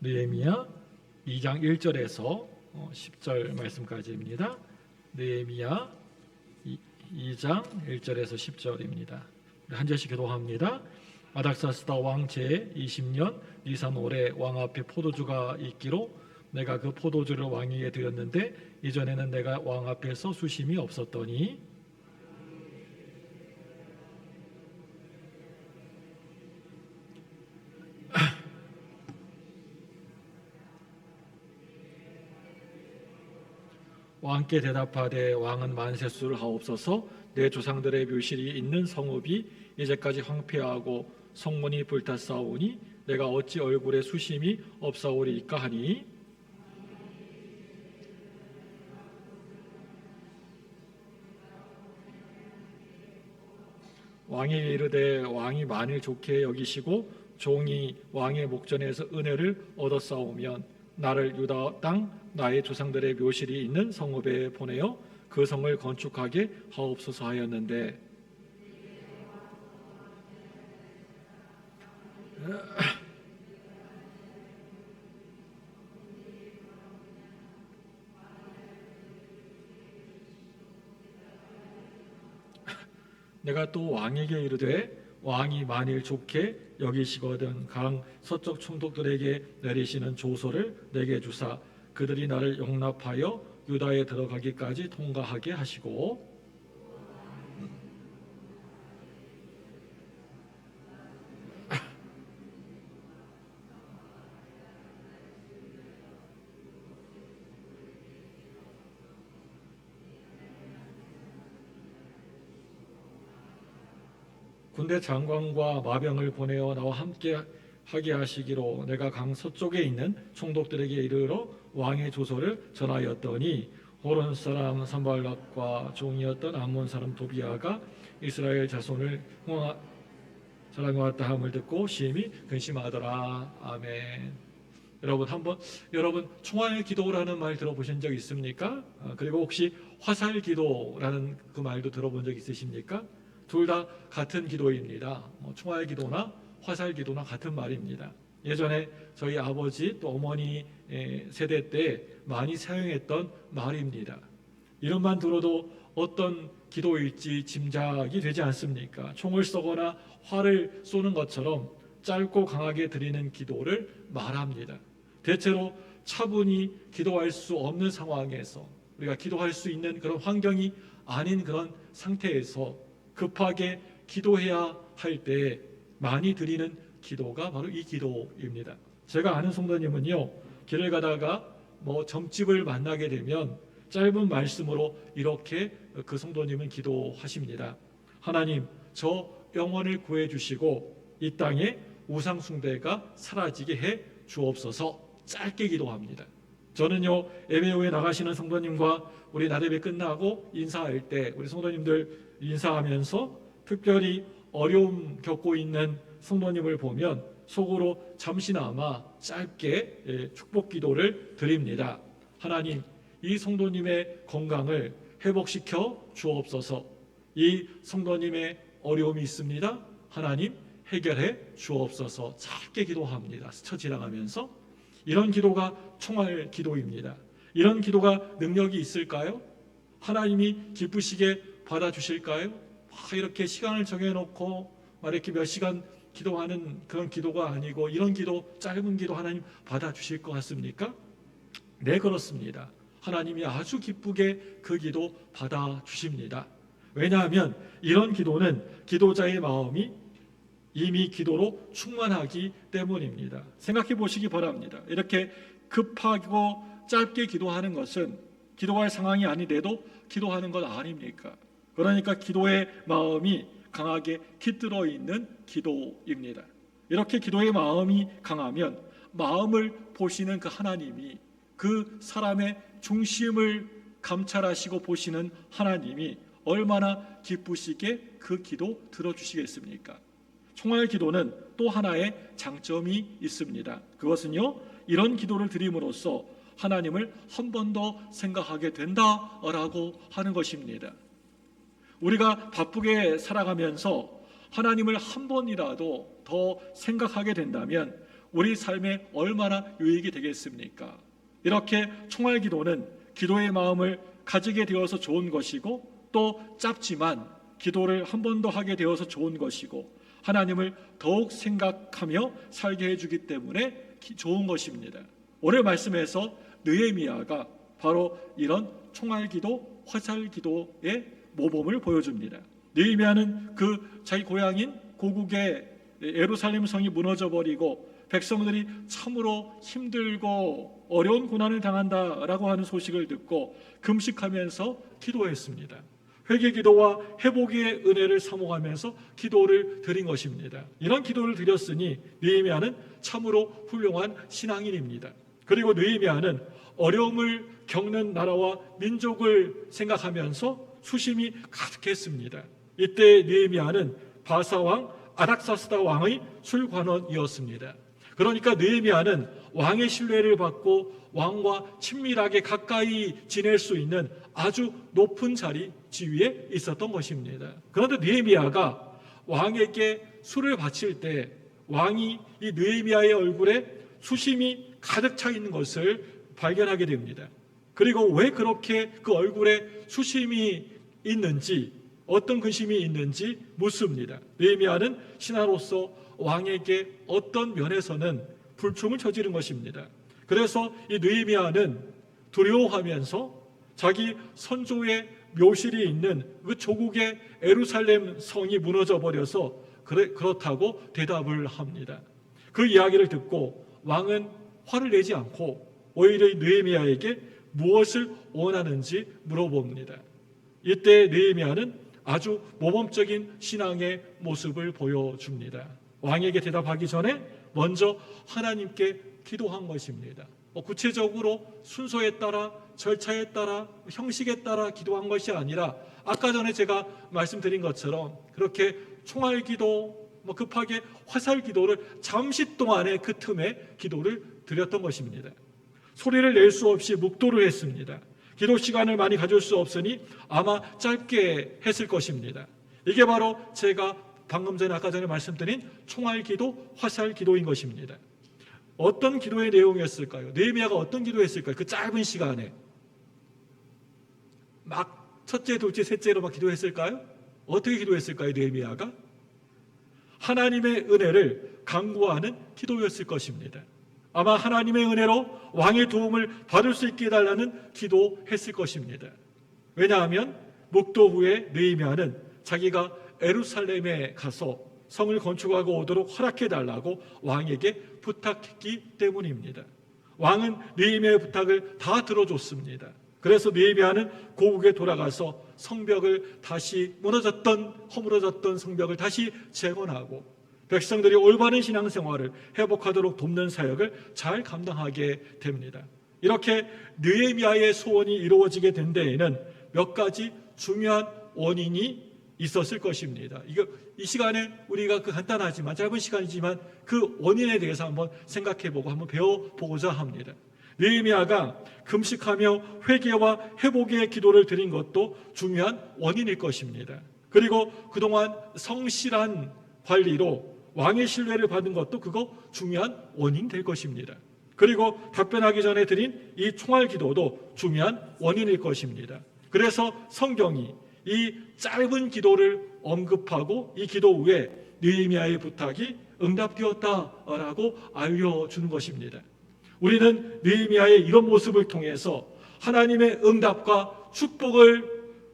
느헤미야 2장 1절에서 10절 말씀까지입니다. 느헤미야 2장 1절에서 10절입니다. 한 절씩 기도합니다. 아닥사스다 왕 제20년 니산올에 왕 앞에 포도주가 있기로 내가 그 포도주를 왕에게 드렸는데 이전에는 내가 왕 앞에서 수심이 없었더니 왕께 대답하되 왕은 만세수를 하옵소서. 내 조상들의 묘실이 있는 성읍이 이제까지 황폐하고 성문이 불탔사오니 내가 어찌 얼굴에 수심이 없사오리이까 하니 왕이 이르되 왕이 만일 좋게 여기시고 종이 왕의 목전에서 은혜를 얻었사오면 나를 유다 땅 나의 조상들의 묘실이 있는 성읍에 보내어 그 성을 건축하게 하옵소서 하였는데 내가 또 왕에게 이르되 왕이 만일 좋게 여기시거든 강 서쪽 총독들에게 내리시는 조서를 내게 주사 그들이 나를 용납하여 유다에 들어가기까지 통과하게 하시고 군대 장관과 마병을 보내어 나와 함께 하게 하시기로 내가 강 서쪽에 있는 총독들에게 이르러 왕의 조서를 전하였더니 호론 사람 산발락과 종이었던 암몬 사람 도비아가 이스라엘 자손을 사랑해왔다 함을 듣고 심히 근심하더라. 아멘. 여러분 총알 기도라는 말 들어보신 적 있습니까? 그리고 혹시 화살 기도라는 그 말도 들어본 적 있으십니까? 둘 다 같은 기도입니다. 총알 기도나 화살 기도나 같은 말입니다. 예전에 저희 아버지 또 어머니 세대 때 많이 사용했던 말입니다. 이름만 들어도 어떤 기도일지 짐작이 되지 않습니까? 총을 쏘거나 활을 쏘는 것처럼 짧고 강하게 드리는 기도를 말합니다. 대체로 차분히 기도할 수 없는 상황에서 우리가 기도할 수 있는 그런 환경이 아닌 그런 상태에서 급하게 기도해야 할 때 많이 드리는 기도가 바로 이 기도입니다. 제가 아는 성도님은요, 길을 가다가 점집을 만나게 되면 짧은 말씀으로 이렇게 그 성도님은 기도하십니다. 하나님, 저 영혼을 구해 주시고 이 땅에 우상 숭배가 사라지게 해 주옵소서. 짧게 기도합니다. 저는요, 예배 후에 나가시는 성도님과 우리 나들이 끝나고 인사할 때 우리 성도님들 인사하면서 특별히 어려움 겪고 있는 성도님을 보면 속으로 잠시나마 짧게 축복 기도를 드립니다. 하나님, 이 성도님의 건강을 회복시켜 주옵소서. 이 성도님의 어려움이 있습니다. 하나님, 해결해 주옵소서. 짧게 기도합니다. 스쳐 지나가면서. 이런 기도가 총알 기도입니다. 이런 기도가 능력이 있을까요? 하나님이 기쁘시게 받아주실까요? 이렇게 시간을 정해놓고 이렇게 몇 시간 기도하는 그런 기도가 아니고 이런 기도, 짧은 기도 하나님 받아주실 것 같습니까? 네, 그렇습니다. 하나님이 아주 기쁘게 그 기도 받아주십니다. 왜냐하면 이런 기도는 기도자의 마음이 이미 기도로 충만하기 때문입니다. 생각해 보시기 바랍니다. 이렇게 급하고 짧게 기도하는 것은 기도할 상황이 아닌데도 기도하는 것 아닙니까? 그러니까 기도의 마음이 강하게 깃들어 있는 기도입니다. 이렇게 기도의 마음이 강하면 마음을 보시는 그 하나님이, 그 사람의 중심을 감찰하시고 보시는 하나님이 얼마나 기쁘시게 그 기도 들어주시겠습니까? 총알 기도는 또 하나의 장점이 있습니다. 그것은요, 이런 기도를 드림으로써 하나님을 한 번 더 생각하게 된다라고 하는 것입니다. 우리가 바쁘게 살아가면서 하나님을 한 번이라도 더 생각하게 된다면 우리 삶에 얼마나 유익이 되겠습니까? 이렇게 총알기도는 기도의 마음을 가지게 되어서 좋은 것이고, 또 짧지만 기도를 한 번 더 하게 되어서 좋은 것이고, 하나님을 더욱 생각하며 살게 해주기 때문에 좋은 것입니다. 오늘 말씀에서 느헤미야가 바로 이런 총알기도, 화살기도의 모범을 보여줍니다. 느헤미야는 그 자기 고향인 고국의 예루살렘 성이 무너져 버리고 백성들이 참으로 힘들고 어려운 고난을 당한다라고 하는 소식을 듣고 금식하면서 기도했습니다. 회개기도와 회복의 은혜를 사모하면서 기도를 드린 것입니다. 이런 기도를 드렸으니 느헤미야는 참으로 훌륭한 신앙인입니다. 그리고 느헤미야는 어려움을 겪는 나라와 민족을 생각하면서 수심이 가득했습니다. 이때 느헤미야는 바사왕 아닥사스다 왕의 술관원이었습니다. 그러니까 느헤미야는 왕의 신뢰를 받고 왕과 친밀하게 가까이 지낼 수 있는 아주 높은 자리, 지위에 있었던 것입니다. 그런데 느헤미야가 왕에게 술을 바칠 때 왕이 이 느헤미야의 얼굴에 수심이 가득 차 있는 것을 발견하게 됩니다. 그리고 왜 그렇게 그 얼굴에 수심이 있는지, 어떤 근심이 있는지 묻습니다. 느헤미야는 신하로서 왕에게 어떤 면에서는 불충을 저지른 것입니다. 그래서 이 느헤미야는 두려워하면서 자기 선조의 묘실이 있는 그 조국의 예루살렘 성이 무너져 버려서 그렇다고 대답을 합니다. 그 이야기를 듣고 왕은 화를 내지 않고 오히려 느헤미야에게 무엇을 원하는지 물어봅니다. 이때 느헤미야는 아주 모범적인 신앙의 모습을 보여줍니다. 왕에게 대답하기 전에 먼저 하나님께 기도한 것입니다. 구체적으로 순서에 따라, 절차에 따라, 형식에 따라 기도한 것이 아니라 아까 전에 제가 말씀드린 것처럼 그렇게 총알기도, 급하게 화살기도를 잠시 동안의 그 틈에 기도를 드렸던 것입니다. 소리를 낼 수 없이 묵도를 했습니다. 기도 시간을 많이 가질 수 없으니 아마 짧게 했을 것입니다. 이게 바로 제가 방금 전에 아까 전에 말씀드린 총알기도, 화살기도인 것입니다. 어떤 기도의 내용이었을까요? 느헤미야가 어떤 기도했을까요? 그 짧은 시간에 막 첫째, 둘째, 셋째로 막 기도했을까요? 어떻게 기도했을까요? 느헤미야가 하나님의 은혜를 간구하는 기도였을 것입니다. 아마 하나님의 은혜로 왕의 도움을 받을 수 있게 해달라는 기도했을 것입니다. 왜냐하면 묵도 후에 느헤미야는 자기가 예루살렘에 가서 성을 건축하고 오도록 허락해달라고 왕에게 부탁했기 때문입니다. 왕은 느헤미야의 부탁을 다 들어줬습니다. 그래서 느헤미야는 고국에 돌아가서 성벽을 다시 허물어졌던 성벽을 다시 재건하고 백성들이 올바른 신앙생활을 회복하도록 돕는 사역을 잘 감당하게 됩니다. 이렇게 느헤미야의 소원이 이루어지게 된 데에는 몇 가지 중요한 원인이 있었을 것입니다. 이 시간에 우리가 간단하지만 짧은 시간이지만 그 원인에 대해서 한번 생각해보고 한번 배워보고자 합니다. 느헤미야가 금식하며 회개와 회복의 기도를 드린 것도 중요한 원인일 것입니다. 그리고 그동안 성실한 관리로 왕의 신뢰를 받은 것도 그거 중요한 원인 될 것입니다. 그리고 답변하기 전에 드린 이 총알기도도 중요한 원인일 것입니다. 그래서 성경이 이 짧은 기도를 언급하고 이 기도 후에 느헤미야의 부탁이 응답되었다라고 알려주는 것입니다. 우리는 느헤미야의 이런 모습을 통해서 하나님의 응답과 축복을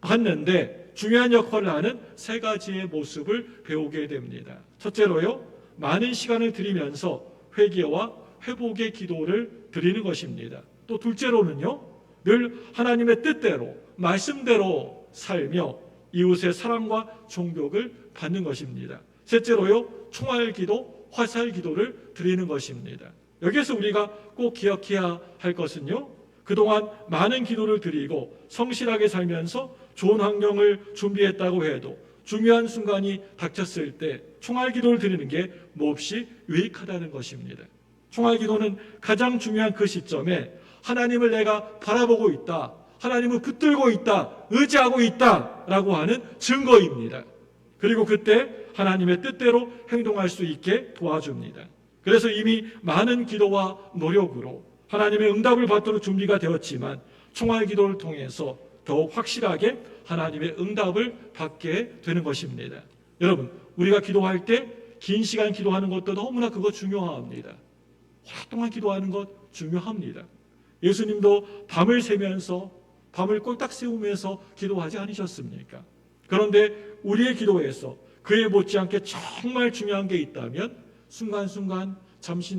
받는데 중요한 역할을 하는 세 가지의 모습을 배우게 됩니다. 첫째로요, 많은 시간을 들이면서 회개와 회복의 기도를 드리는 것입니다. 또 둘째로는요, 늘 하나님의 뜻대로 말씀대로 살며 이웃의 사랑과 존경을 받는 것입니다. 셋째로요, 총알기도, 화살기도를 드리는 것입니다. 여기에서 우리가 꼭 기억해야 할 것은요, 그동안 많은 기도를 드리고 성실하게 살면서 좋은 환경을 준비했다고 해도 중요한 순간이 닥쳤을 때 총알기도를 드리는 게 몹시 유익하다는 것입니다. 총알기도는 가장 중요한 그 시점에 하나님을 내가 바라보고 있다, 하나님을 붙들고 있다, 의지하고 있다라고 하는 증거입니다. 그리고 그때 하나님의 뜻대로 행동할 수 있게 도와줍니다. 그래서 이미 많은 기도와 노력으로 하나님의 응답을 받도록 준비가 되었지만 총알 기도를 통해서 더욱 확실하게 하나님의 응답을 받게 되는 것입니다. 여러분, 우리가 기도할 때 긴 시간 기도하는 것도 너무나 그거 중요합니다. 오랫동안 기도하는 것 중요합니다. 예수님도 밤을 새면서 밤을 꼴딱 세우면서 기도하지 않으셨습니까? 그런데 우리의 기도에서 그에 못지않게 정말 중요한 게 있다면 순간순간 잠시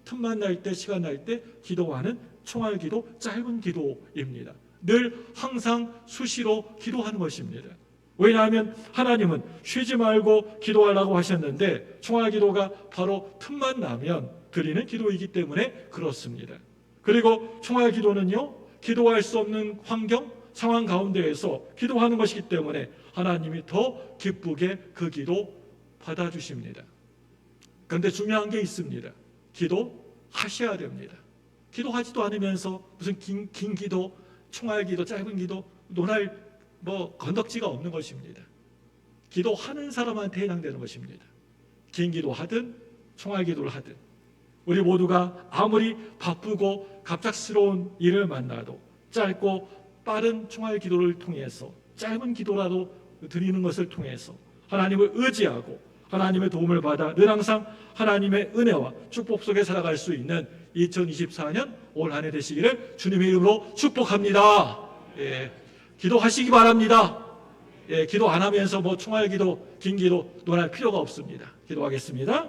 틈만 날 때 시간 날 때 기도하는 총알 기도, 짧은 기도입니다. 늘 항상 수시로 기도하는 것입니다. 왜냐하면 하나님은 쉬지 말고 기도하라고 하셨는데 총알 기도가 바로 틈만 나면 드리는 기도이기 때문에 그렇습니다. 그리고 총알 기도는요, 기도할 수 없는 환경, 상황 가운데에서 기도하는 것이기 때문에 하나님이 더 기쁘게 그 기도 받아주십니다. 그런데 중요한 게 있습니다. 기도하셔야 됩니다. 기도하지도 않으면서 무슨 긴 기도, 총알 기도, 짧은 기도 논할 건덕지가 없는 것입니다. 기도하는 사람한테 해당되는 것입니다. 긴 기도하든 총알 기도를 하든 우리 모두가 아무리 바쁘고 갑작스러운 일을 만나도 짧고 빠른 총알 기도를 통해서 짧은 기도라도 드리는 것을 통해서 하나님을 의지하고 하나님의 도움을 받아 늘 항상 하나님의 은혜와 축복 속에 살아갈 수 있는 2024년 올 한 해 되시기를 주님의 이름으로 축복합니다. 기도하시기 바랍니다. 기도 안 하면서 총알 기도, 긴 기도 논할 필요가 없습니다. 기도하겠습니다.